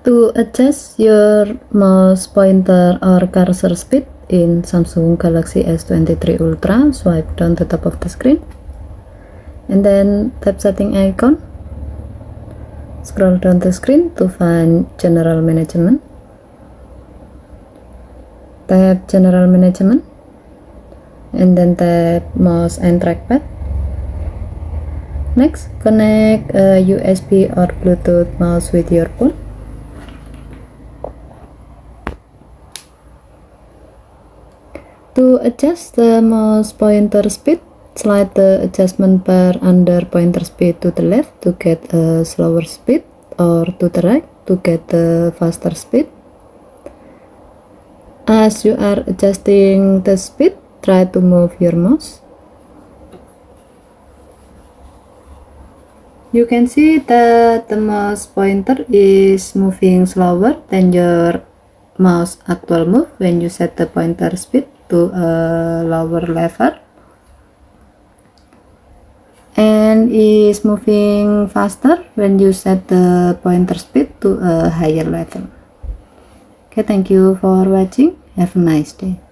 To adjust your mouse pointer or cursor speed in Samsung Galaxy S23 Ultra, swipe down the top of the screen and then tap setting icon. Scroll down the screen to find general management. Tap general management and then tap mouse and trackpad. Next, connect a USB or Bluetooth mouse with your phone. To adjust the mouse pointer speed, slide the adjustment bar under pointer speed to the left to get a slower speed or to the right to get the faster speed. As you are adjusting the speed, try to move your mouse. You can see that the mouse pointer is moving slower than your mouse actual move when you set the pointer speed to a lower level, and is moving faster when you set the pointer speed to a higher level. Okay, thank you for watching. Have a nice day.